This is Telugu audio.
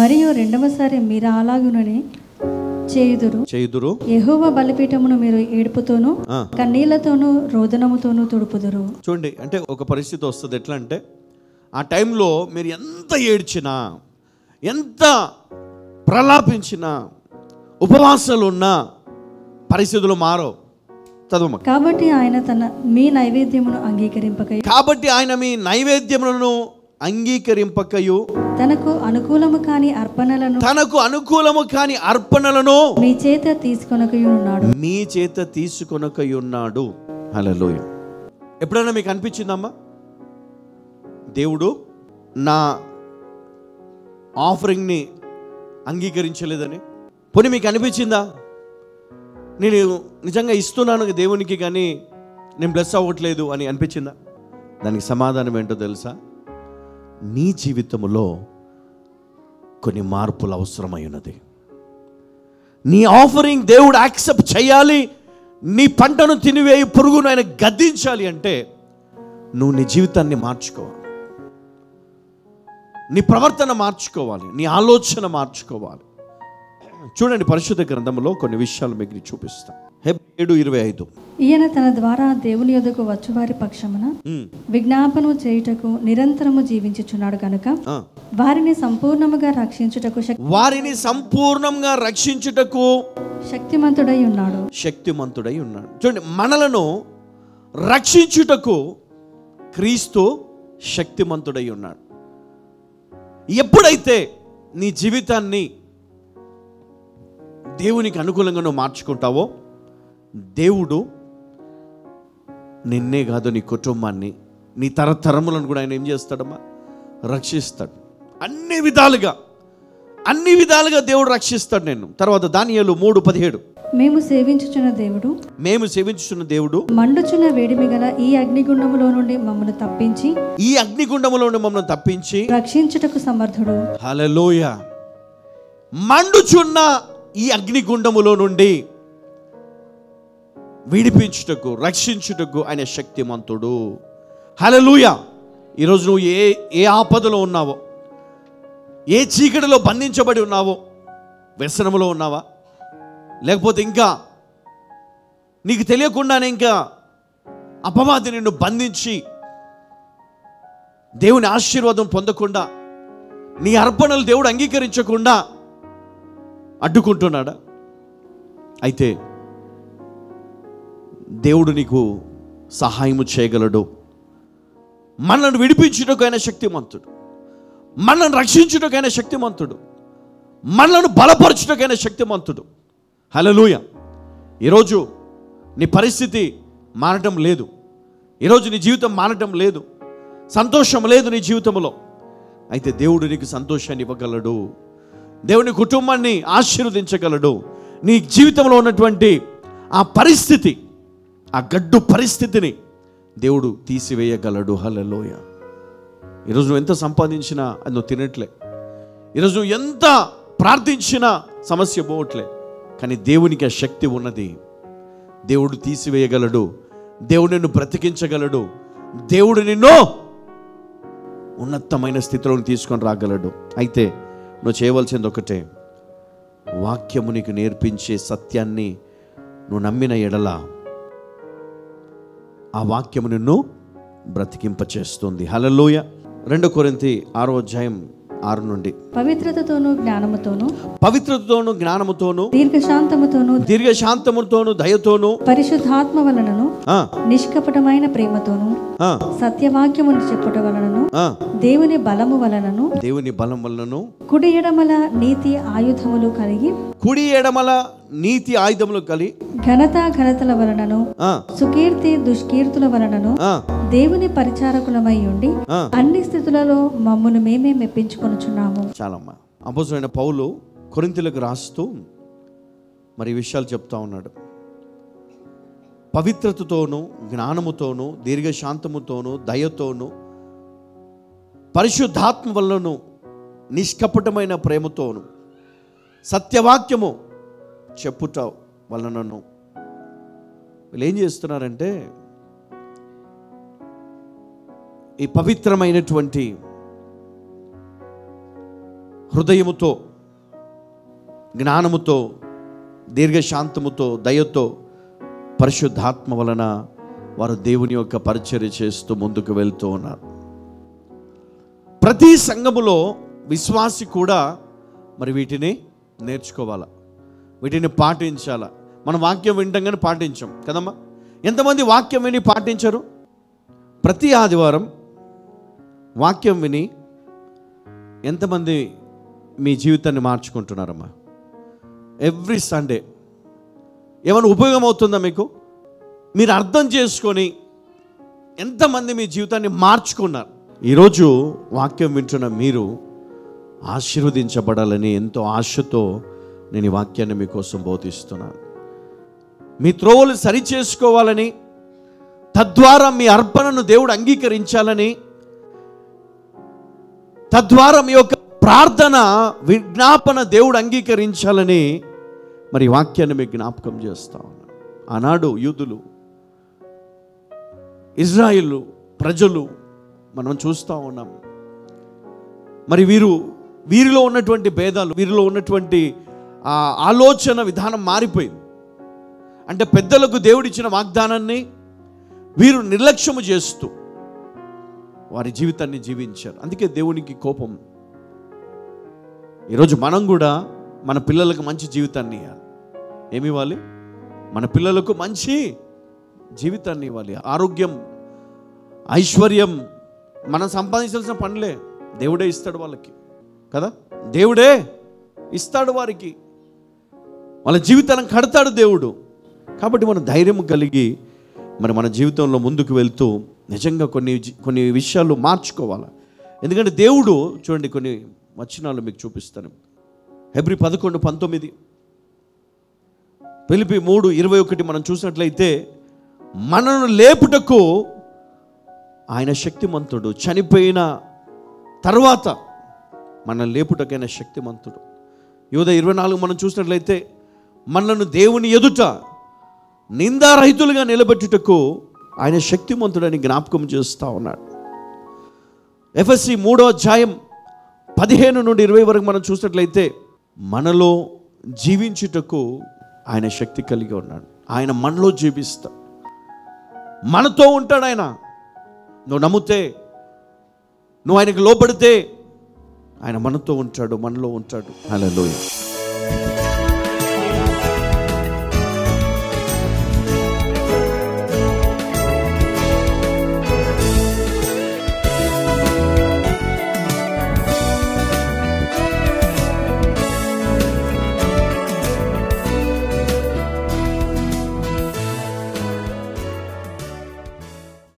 మరియు రెండవసారి మీరు అలాగునని చేయుదురు. యెహోవా బలిపీఠమును మీరు ఏడుపుతోనూ కన్నీళ్లతోనూ రోదనముతోనూ తుడుపుదురు. చూడండి, అంటే ఒక పరిస్థితి వస్తుంది. ఎట్లా అంటే ఆ టైంలో మీరు ఎంత ఏడ్చినా, ఎంత ప్రలాపించినా, ఉపవాసాలు ఉన్నా పరిస్థితులు మారవు. చదువు. కాబట్టి ఆయన మీ నైవేద్యమును అంగీకరింపకయు తనకు అనుకూలము కాని అర్పణలను మీ చేత తీసుకొనకయున్నాడు. హల్లెలూయా. ఎప్పుడైనా మీకు అనిపించిందమ్మా దేవుడు నా ఆఫరింగ్ని అంగీకరించలేదని? పోనీ మీకు అనిపించిందా నేను నిజంగా ఇస్తున్నాను దేవునికి, కానీ నేను బ్లెస్ అవ్వట్లేదు అని అనిపించిందా? దానికి సమాధానం ఏంటో తెలుసా? నీ జీవితంలో కొన్ని మార్పులు అవసరమై ఉన్నది. నీ ఆఫరింగ్ దేవుడు యాక్సెప్ట్ చేయాలి, నీ పంటను తినివేయి పురుగును ఆయన గద్దించాలి అంటే నువ్వు నీ జీవితాన్ని మార్చుకోవాలి, నీ ప్రవర్తన మార్చుకోవాలి, నీ ఆలోచన మార్చుకోవాలి. చూడండి, పరిశుద్ధ గ్రంథంలో కొన్ని విషయాలు మీకు చూపిస్తాను. హెబ్రీ 7:25. ఈయన తన ద్వారా దేవుని యొద్దకు వచ్చువారి పక్షమున విజ్ఞాపన చేయుటకు నిరంతరము జీవించుచున్నాడు కనుక వారిని సంపూర్ణముగా రక్షించుటకు శక్తిమంతుడై ఉన్నాడు. చూడండి, మనలను రక్షించుటకు క్రీస్తు శక్తిమంతుడై ఉన్నాడు. ఎప్పుడైతే నీ జీవితాన్ని దేవునికి అనుకూలంగా నువ్వు మార్చుకుంటావో, దేవుడు నిన్నే కాదు నీ కుటుంబాన్ని, నీ తరతరములను కూడా ఆయన ఏం చేస్తాడమ్మా? రక్షిస్తాడు. అన్ని విధాలుగా దేవుడు రక్షిస్తాడు నేను. తర్వాత దానియేలు 3:17. మేము సేవించుచున్న దేవుడు మండుచున్న వేడిమి గల ఈ అగ్నిగుండములో నుండి మమ్మల్ని తప్పించి రక్షించుటకు సమర్థుడు. హల్లెలూయా. మండుచున్న ఈ అగ్నిగుండములో నుండి విడిపించుటకు, రక్షించుటకు ఆయన శక్తిమంతుడు. హల్లెలూయా. ఈరోజు నువ్వు ఏ ఆపదలో ఉన్నావో, ఏ చీకటిలో బంధించబడి ఉన్నావో, వ్యసనములో ఉన్నావా, లేకపోతే ఇంకా నీకు తెలియకుండానే ఇంకా అపవాది నిన్ను బంధించి దేవుని ఆశీర్వాదం పొందకుండా, నీ అర్పణలు దేవుడు అంగీకరించకుండా అడ్డుకుంటున్నాడా? అయితే దేవుడు నీకు సహాయము చేయగలడు. మనల్ని విడిపించుటకు ఆయన శక్తిమంతుడు, మనల్ని రక్షించుటకు ఆయన శక్తిమంతుడు, మనల్ని బలపరచుటకు ఆయన శక్తిమంతుడు. హల్లెలూయా. ఈరోజు నీ పరిస్థితి మారటం లేదు, ఈరోజు నీ జీవితం మారటం లేదు, సంతోషం లేదు నీ జీవితంలో. అయితే దేవుడు నీకు సంతోషాన్ని ఇవ్వగలడు, దేవుని కుటుంబాన్ని ఆశీర్వదించగలడు. నీ జీవితంలో ఉన్నటువంటి ఆ పరిస్థితి, ఆ గడ్డు పరిస్థితిని దేవుడు తీసివేయగలడు. హల్లెలూయా. ఈరోజు నువ్వు ఎంత సంపాదించినా అది నువ్వు తినట్లే, ఈరోజు నువ్వు ఎంత ప్రార్థించినా సమస్య పోవట్లే, కానీ దేవునికి ఆ శక్తి ఉన్నది. దేవుడు తీసివేయగలడు, దేవుడు నిన్ను బ్రతికించగలడు, దేవుడు నిన్ను ఉన్నతమైన స్థితిలోకి తీసుకొని రాగలడు. అయితే నువ్వు చేయవలసింది ఒకటే, వాక్యము నీకు నేర్పించే సత్యాన్ని నువ్వు నమ్మిన ఎడల ఆ వాక్యము నిన్ను బ్రతికింపచేస్తుంది. హల్లెలూయా. 2 కొరింథీ 6:6 నుండి. పవిత్రతతోను జ్ఞానముతోను దీర్ఘశాంతముతోను దయతోను పరిశుద్ధాత్మ వలనను నిష్కపటమైన ప్రేమతోను సత్యవాక్యమును చెప్పుట వలనను దేవుని బలము వలనను కుడి ఎడమల నీతి ఆయుధములు కలిగి ఘనతల వలనను సుకీర్తి దుష్కీర్తుల వలనను దేవుని పరిచారకులమై ఉండి అన్ని స్థితులలో మమ్మును మేమే మెప్పించుకొనుచున్నాము. చాలమ్మా. అపోస్తలుడైన పౌలు కొరింథీయులకు రాస్తూ మరి విషయాలు చెప్తా ఉన్నాడు. పవిత్రతతోను జ్ఞానముతోను దీర్ఘశాంతముతోను దయతోను పరిశుద్ధాత్మ వలనను నిష్కపటమైన ప్రేమతోను సత్యవాక్యము చెప్పుట వలనను. వీళ్ళు ఏం చేస్తున్నారంటే ఈ పవిత్రమైనటువంటి హృదయముతో, జ్ఞానముతో, దీర్ఘశాంతముతో, దయతో, పరిశుద్ధాత్మ వలన వారు దేవుని యొక్క పరిచర్య చేస్తూ ముందుకు వెళ్తూ ఉన్నారు. ప్రతి సంఘములో విశ్వాసి కూడా మరి వీటిని నేర్చుకోవాలా, వీటిని పాటించాలా. మనం వాక్యం వింటాం కానీ పాటించాం కదమ్మా. ఎంతమంది వాక్యం విని పాటించరు? ప్రతి ఆదివారం వాక్యం విని ఎంతమంది మీ జీవితాన్ని మార్చుకుంటున్నారమ్మా? ఎవ్రీ సండే ఏమైనా ఉపయోగం అవుతుందా మీకు? మీరు అర్థం చేసుకొని ఎంతమంది మీ జీవితాన్ని మార్చుకున్నారు? ఈరోజు వాక్యం వింటున్న మీరు ఆశీర్వదించబడాలని ఎంతో ఆశతో నేను ఈ వాక్యాన్ని మీకోసం బోధిస్తున్నాను. మీ త్రోవలు సరిచేసుకోవాలని, తద్వారా మీ అర్పణను దేవుడు అంగీకరించాలని, తద్వారా మీ యొక్క ప్రార్థన విజ్ఞాపన దేవుడు అంగీకరించాలని మరి వాక్యాన్ని మీకు జ్ఞాపకం చేస్తా ఉన్నాను. ఆనాడు యూదులు, ఇజ్రాయిల్ ప్రజలు మనం చూస్తూ ఉన్నాం. మరి వీరిలో ఉన్నటువంటి భేదాలు, వీరిలో ఉన్నటువంటి ఆలోచన విధానం మారిపోయింది. అంటే పెద్దలకు దేవుడిచ్చిన వాగ్దానాన్ని వీరు నిర్లక్ష్యము చేస్తూ వారి జీవితాన్ని జీవించారు. అందుకే దేవునికి కోపం. ఈరోజు మనం కూడా మన పిల్లలకు మంచి జీవితాన్ని ఇవ్వాలి. ఏమి ఇవ్వాలి? మన పిల్లలకు మంచి జీవితాన్ని ఇవ్వాలి. ఆరోగ్యం, ఐశ్వర్యం మనం సంపాదించాల్సిన పనులే, దేవుడే ఇస్తాడు వాళ్ళకి కదా. దేవుడే ఇస్తాడు వారికి, వాళ్ళ జీవితాలను కడతాడు దేవుడు. కాబట్టి మనం ధైర్యం కలిగి మరి మన జీవితంలో ముందుకు వెళ్తూ నిజంగా కొన్ని విషయాలు మార్చుకోవాలి. ఎందుకంటే దేవుడు చూడండి, కొన్ని వచనాలు మీకు చూపిస్తాను. హెబ్రీ 11:19, ఫిలిప్పీ 3:21 మనం చూసినట్లయితే, మనను లేపుటకు ఆయన శక్తిమంతుడు, చనిపోయిన తర్వాత మన లేపుటకైన శక్తిమంతుడు. యోధ 24 మనం చూసినట్లయితే, మనను దేవుని ఎదుట నిందారహితులుగా నిలబెట్టుటకు ఆయన శక్తిమంతుడని జ్ఞాపకం చేస్తూ ఉన్నాడు. ఎఫెసీ 3:15-20 వరకు మనం చూసినట్లయితే, మనలో జీవించుటకు ఆయన శక్తి కలిగి ఉన్నాడు. ఆయన మనలో జీవిస్తా, మనతో ఉంటాడు. ఆయన నువ్వు నమ్మితే, నువ్వు ఆయనకు లోబడితే ఆయన మనతో ఉంటాడు, మనలో ఉంటాడు. హల్లెలూయా.